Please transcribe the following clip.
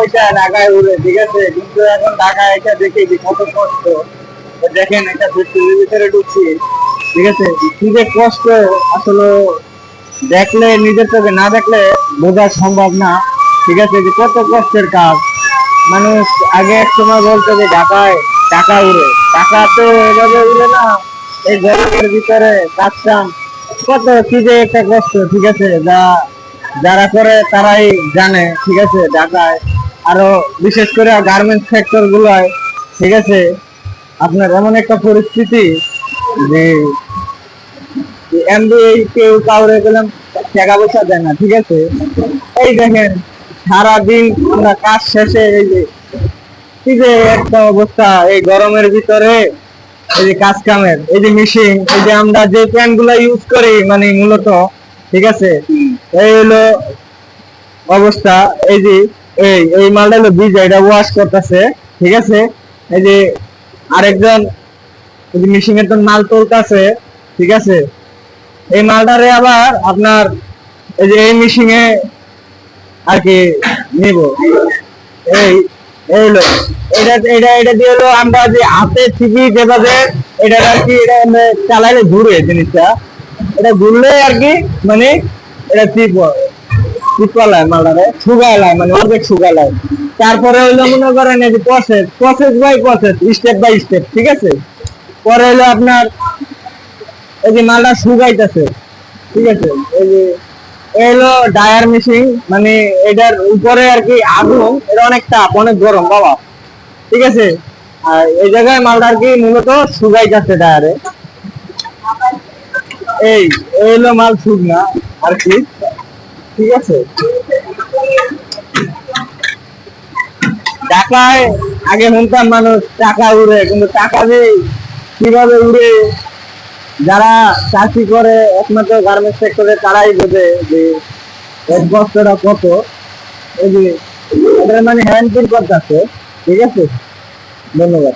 পয়সা ঢাকায় উড়ে, ঠিক আছে, কিন্তু এখন ঢাকায় এসে দেখি যে কত কষ্ট। দেখেন একটা ফ্যাক্টরির ভিতরে ঢুকছি, ঠিক আছে, কি যে কষ্ট আসলে দেখলে, নিজের চোখে না দেখলে বোঝা সম্ভব না, ঠিক আছে, যে কত কষ্টের কাজ। মানুষ আগে এক সময় বলতো যে ঢাকায় টাকা উড়ে, টাকা তো এভাবে উড়ে না। এই গরমের ভিতরে কাজ কাম কত কি যে একটা কষ্ট, ঠিক আছে, যারা করে তারাই জানে, ঠিক আছে। ঢাকায় আরো বিশেষ করে গার্মেন্টস সেক্টর গুলোয়, ঠিক আছে, আপনার এমন একটা পরিস্থিতি যে এমবিএ কেউ কাউরে গেলাম টাকা পয়সা দেয় না, ঠিক আছে। এই দেখেন সারাদিন আমরা কাজ শেষে এই যে কি যে একটা অবস্থা এই গরমের ভিতরে, এই যে কাজ কামের এই যে মেশিন, এই যে আমরা যে প্যান্ট গুলা ইউজ করি মানে মূলত, ঠিক আছে, এই হলো অবস্থা। এই যে এই এই মালটা হলো ভিজা, এটা ওয়াশ করতেছে, ঠিক আছে। এই যে আরেকজন এই যে মেশিনের তো মাল তুলতেছে, ঠিক আছে। এই মালটারে আবার আপনার এই যে এই মেশিনে আর কি নিব। এই এই হলো এটা এটা এটা দিয়ে হলো আমরা যে হাতে টিপি যেভাবে এটা আর কি, এটা চালাইলে ঘুরে জিনিসটা, এটা ঘুরলে আর কি মানে এটা টিপলায় মালটারে শুকাইলায়, মানে অর্ধেক শুকাইলায়। তারপরে হইলো মনে করেন এই যে process process by process, step by step, ঠিক আছে। পরে হলো আপনার এই যে মালটা শুকাইতেছে, ঠিক আছে। এই যে এলো ডায়ার মেশিন, মানে এটার উপরে আর কি আগুন, এটা অনেক তাপ, অনেক গরম বাবা, ঠিক আছে। আর এই জায়গায় মালটা আর কি মূলত শুকাইতেছে ডায়ারে। এই এই হলো মাল শুকনা আর কি, ঠিক আছে। ঢাকায় আগে শুনতাম মানুষ টাকা উড়ে, কিন্তু টাকা যে কিভাবে উড়ে, যারা চাকরি করে একমাত্র গার্মেন্টস সেক্টরে তারাই বোঝে যে এর কষ্টটা কত। এই যে এদের মানে হ্যান্ড ফিল করতেছে, ঠিক আছে। ধন্যবাদ।